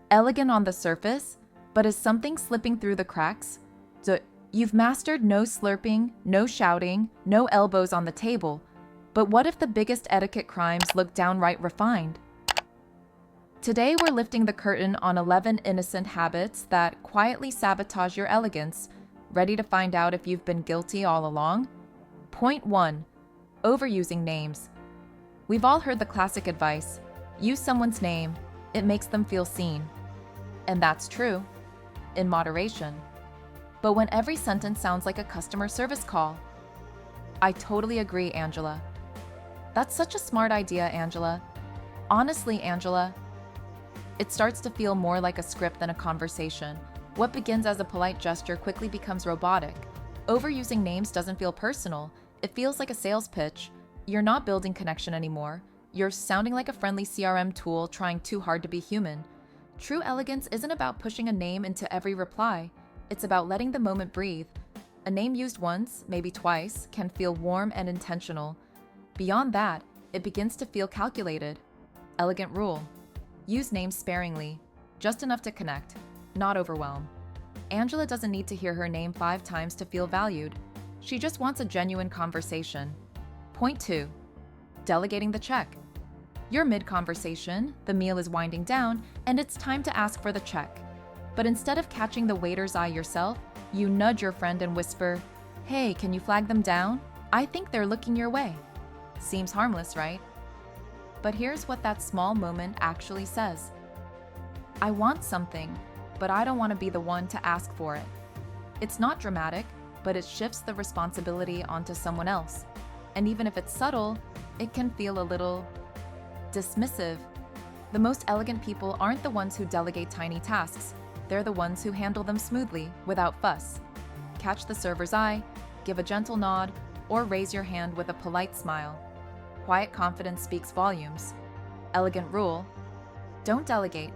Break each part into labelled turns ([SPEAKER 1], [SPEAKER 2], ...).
[SPEAKER 1] Elegant on the surface, but is something slipping through the cracks? You've mastered no slurping, no shouting, no elbows on the table, but what if the biggest etiquette crimes look downright refined? Today we're lifting the curtain on 11 innocent habits that quietly sabotage your elegance. Ready to find out if you've been guilty all along? Point 1. Overusing names. We've all heard the classic advice, use someone's name, it makes them feel seen. And that's true, in moderation. But when every sentence sounds like a customer service call, I totally agree, Angela. That's such a smart idea, Angela. Honestly, Angela, it starts to feel more like a script than a conversation. What begins as a polite gesture quickly becomes robotic. Overusing names doesn't feel personal. It feels like a sales pitch. You're not building connection anymore. You're sounding like a friendly CRM tool trying too hard to be human. True elegance isn't about pushing a name into every reply. It's about letting the moment breathe. A name used once, maybe twice, can feel warm and intentional. Beyond that, it begins to feel calculated. Elegant rule. Use names sparingly, just enough to connect, not overwhelm. Angela doesn't need to hear her name 5 times to feel valued. She just wants a genuine conversation. Point 2. Delegating the check. You're mid-conversation, the meal is winding down, and it's time to ask for the check. But instead of catching the waiter's eye yourself, you nudge your friend and whisper, "Hey, can you flag them down? I think they're looking your way." Seems harmless, right? But here's what that small moment actually says. I want something, but I don't want to be the one to ask for it. It's not dramatic, but it shifts the responsibility onto someone else. And even if it's subtle, it can feel a little dismissive. The most elegant people aren't the ones who delegate tiny tasks. They're the ones who handle them smoothly, without fuss. Catch the server's eye, give a gentle nod, or raise your hand with a polite smile. Quiet confidence speaks volumes. Elegant rule: don't delegate.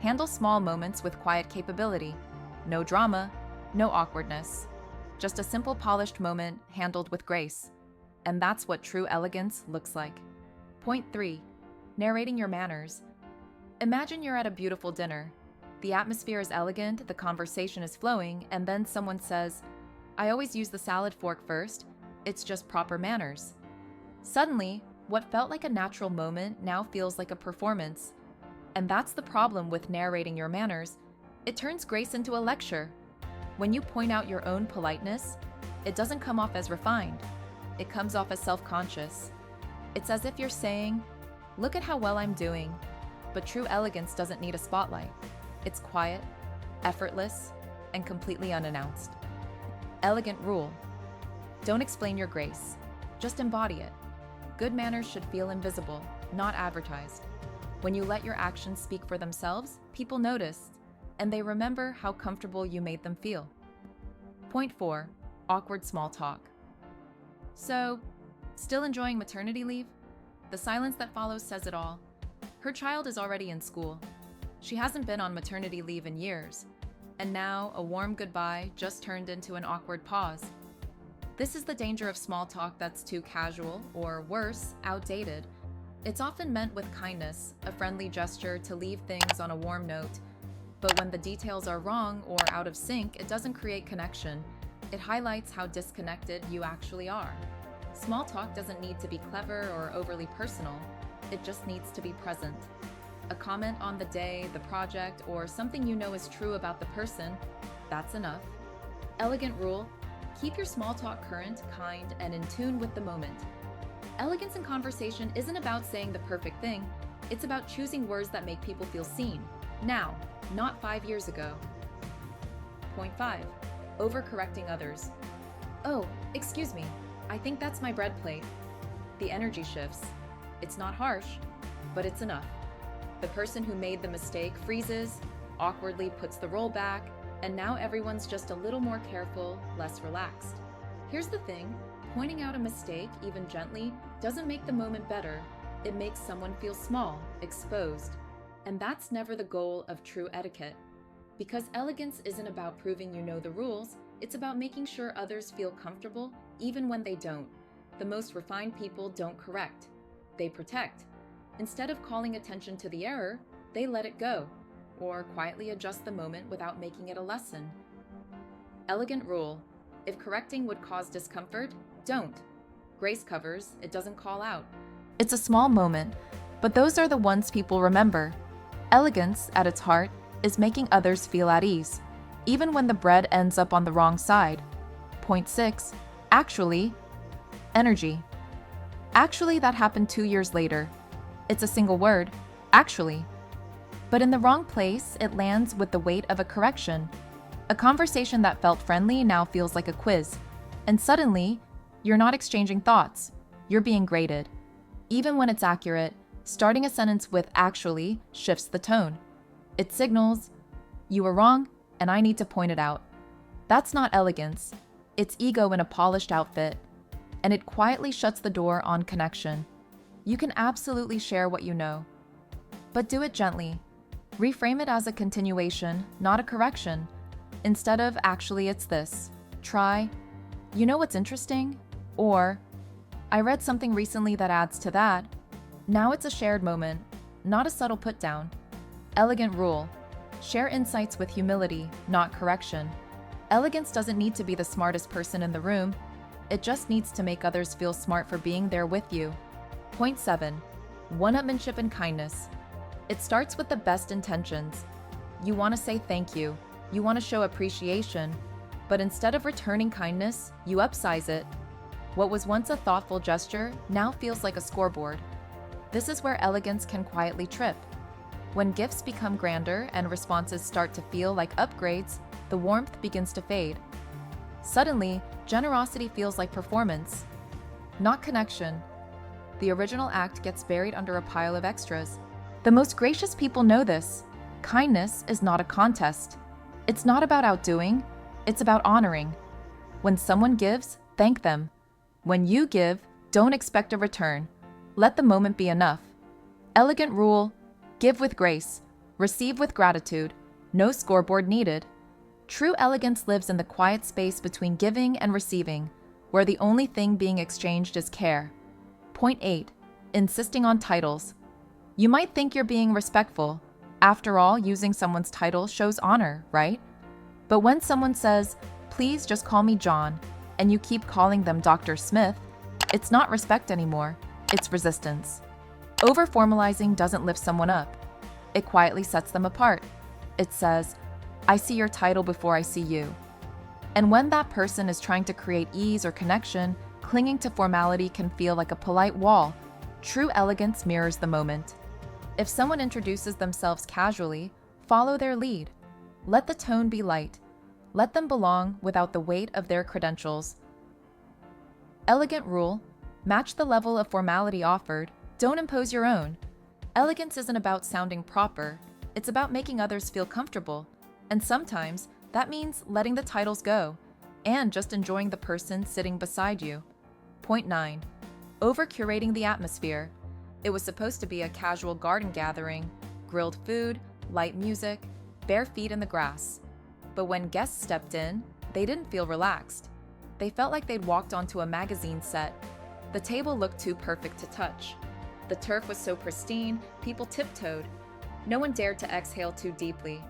[SPEAKER 1] Handle small moments with quiet capability. No drama, no awkwardness. Just a simple polished moment handled with grace. And that's what true elegance looks like. Point 3. Narrating your manners. Imagine you're at a beautiful dinner. The atmosphere is elegant, the conversation is flowing, and then someone says, "I always use the salad fork first. It's just proper manners." Suddenly, what felt like a natural moment now feels like a performance. And that's the problem with narrating your manners. It turns grace into a lecture. When you point out your own politeness, it doesn't come off as refined. It comes off as self-conscious. It's as if you're saying, "Look at how well I'm doing." But true elegance doesn't need a spotlight. It's quiet, effortless, and completely unannounced. Elegant rule: don't explain your grace. Just embody it. Good manners should feel invisible, not advertised. When you let your actions speak for themselves, people notice, and they remember how comfortable you made them feel. Point 4. Awkward small talk. So, still enjoying maternity leave? The silence that follows says it all. Her child is already in school. She hasn't been on maternity leave in years, and now a warm goodbye just turned into an awkward pause. This is the danger of small talk that's too casual, or worse, outdated. It's often meant with kindness, a friendly gesture to leave things on a warm note. But when the details are wrong or out of sync, it doesn't create connection. It highlights how disconnected you actually are. Small talk doesn't need to be clever or overly personal. It just needs to be present. A comment on the day, the project, or something you know is true about the person, that's enough. Elegant rule: keep your small talk current, kind, and in tune with the moment. Elegance in conversation isn't about saying the perfect thing. It's about choosing words that make people feel seen. Now, not 5 years ago. Point 5. Overcorrecting others. "Oh, excuse me. I think that's my bread plate." The energy shifts. It's not harsh, but it's enough. The person who made the mistake freezes, awkwardly puts the roll back, and now everyone's just a little more careful, less relaxed. Here's the thing: pointing out a mistake, even gently, doesn't make the moment better. It makes someone feel small, exposed. And that's never the goal of true etiquette. Because elegance isn't about proving you know the rules, it's about making sure others feel comfortable, even when they don't. The most refined people don't correct. They protect. Instead of calling attention to the error, they let it go. or quietly adjust the moment without making it a lesson. Elegant rule: if correcting would cause discomfort, don't. Grace covers, it doesn't call out. It's a small moment, but those are the ones people remember. Elegance, at its heart, is making others feel at ease, even when the bread ends up on the wrong side. Point 6. Actually, energy. Actually, that happened 2 years later. It's a single word, actually. But in the wrong place, it lands with the weight of a correction. A conversation that felt friendly now feels like a quiz. And suddenly, you're not exchanging thoughts. You're being graded. Even when it's accurate, starting a sentence with actually shifts the tone. It signals, you were wrong, and I need to point it out. That's not elegance. It's ego in a polished outfit. And it quietly shuts the door on connection. You can absolutely share what you know, but do it gently. Reframe it as a continuation, not a correction. Instead of actually it's this, try, you know what's interesting? Or, I read something recently that adds to that. Now it's a shared moment, not a subtle put down. Elegant rule: share insights with humility, not correction. Elegance doesn't need to be the smartest person in the room. It just needs to make others feel smart for being there with you. Point 7. One-upmanship and kindness. It starts with the best intentions. You want to say thank you. You want to show appreciation. But instead of returning kindness, you upsize it. What was once a thoughtful gesture now feels like a scoreboard. This is where elegance can quietly trip. When gifts become grander and responses start to feel like upgrades, the warmth begins to fade. Suddenly, generosity feels like performance, not connection. The original act gets buried under a pile of extras. The most gracious people know this. Kindness is not a contest. It's not about outdoing, it's about honoring. When someone gives, thank them. When you give, don't expect a return. Let the moment be enough. Elegant rule: give with grace, receive with gratitude, no scoreboard needed. True elegance lives in the quiet space between giving and receiving, where the only thing being exchanged is care. Point 8. Insisting on titles. You might think you're being respectful. After all, using someone's title shows honor, right? But when someone says, "Please just call me John," and you keep calling them Dr. Smith, it's not respect anymore, it's resistance. Over-formalizing doesn't lift someone up. It quietly sets them apart. It says, "I see your title before I see you." And when that person is trying to create ease or connection, clinging to formality can feel like a polite wall. True elegance mirrors the moment. If someone introduces themselves casually, follow their lead. Let the tone be light. Let them belong without the weight of their credentials. Elegant rule: match the level of formality offered, don't impose your own. Elegance isn't about sounding proper, it's about making others feel comfortable. And sometimes, that means letting the titles go, and just enjoying the person sitting beside you. Point 9. Over-curating the atmosphere. It was supposed to be a casual garden gathering, grilled food, light music, bare feet in the grass. But when guests stepped in, they didn't feel relaxed. They felt like they'd walked onto a magazine set. The table looked too perfect to touch. The turf was so pristine, people tiptoed. No one dared to exhale too deeply.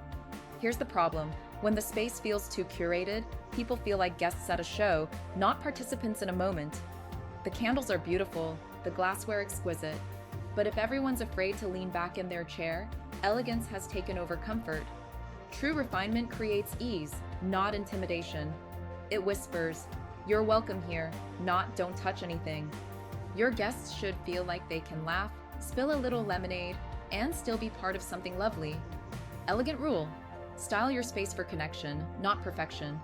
[SPEAKER 1] Here's the problem: when the space feels too curated, people feel like guests at a show, not participants in a moment. The candles are beautiful, the glassware exquisite. But if everyone's afraid to lean back in their chair, elegance has taken over comfort. True refinement creates ease, not intimidation. It whispers, "You're welcome here," not "Don't touch anything." Your guests should feel like they can laugh, spill a little lemonade, and still be part of something lovely. Elegant rule: style your space for connection, not perfection.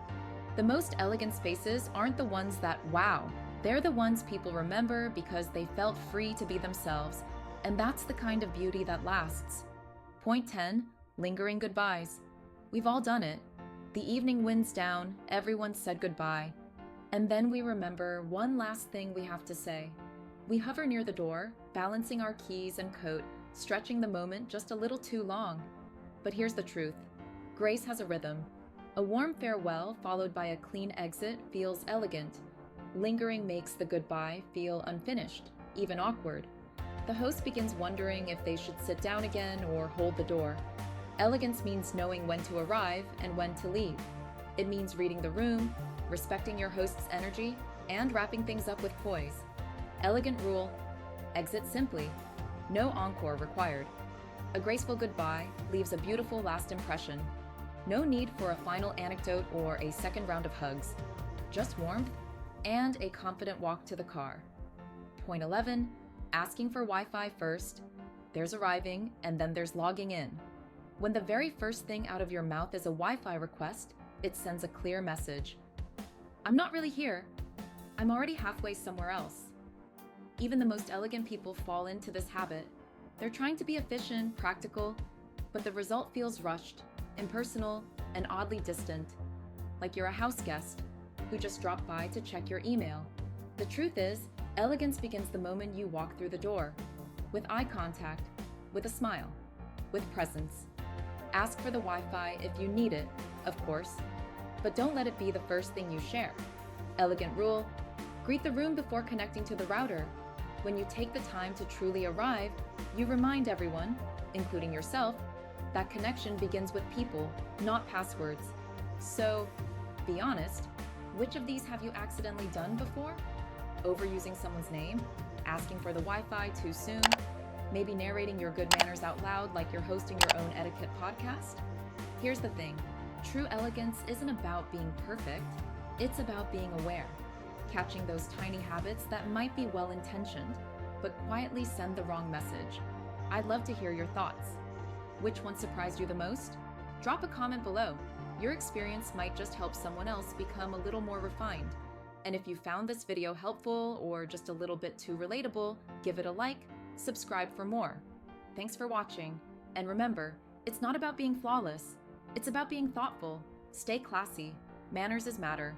[SPEAKER 1] The most elegant spaces aren't the ones that wow. They're the ones people remember because they felt free to be themselves, and that's the kind of beauty that lasts. Point 10. Lingering goodbyes. We've all done it. The evening winds down, everyone said goodbye. And then we remember one last thing we have to say. We hover near the door, balancing our keys and coat, stretching the moment just a little too long. But here's the truth. Grace has a rhythm. A warm farewell followed by a clean exit feels elegant. Lingering makes the goodbye feel unfinished, even awkward. The host begins wondering if they should sit down again or hold the door. Elegance means knowing when to arrive and when to leave. It means reading the room, respecting your host's energy, and wrapping things up with poise. Elegant rule: exit simply. No encore required. A graceful goodbye leaves a beautiful last impression. No need for a final anecdote or a second round of hugs. Just warmth and a confident walk to the car. Point 11, asking for Wi-Fi first. There's arriving, and then there's logging in. When the very first thing out of your mouth is a Wi-Fi request, it sends a clear message. I'm not really here. I'm already halfway somewhere else. Even the most elegant people fall into this habit. They're trying to be efficient, practical, but the result feels rushed, impersonal, and oddly distant, like you're a house guest who just dropped by to check your email. The truth is, elegance begins the moment you walk through the door, with eye contact, with a smile, with presence. Ask for the Wi-Fi if you need it, of course, but don't let it be the first thing you share. Elegant rule: greet the room before connecting to the router. When you take the time to truly arrive, you remind everyone, including yourself, that connection begins with people, not passwords. So, be honest, which of these have you accidentally done before? Overusing someone's name? Asking for the Wi-Fi too soon? Maybe narrating your good manners out loud like you're hosting your own etiquette podcast? Here's the thing. True elegance isn't about being perfect. It's about being aware. Catching those tiny habits that might be well-intentioned, but quietly send the wrong message. I'd love to hear your thoughts. Which one surprised you the most? Drop a comment below. Your experience might just help someone else become a little more refined. And if you found this video helpful or just a little bit too relatable, give it a like, subscribe for more. Thanks for watching, and remember, it's not about being flawless. It's about being thoughtful. Stay classy. Manners is matter.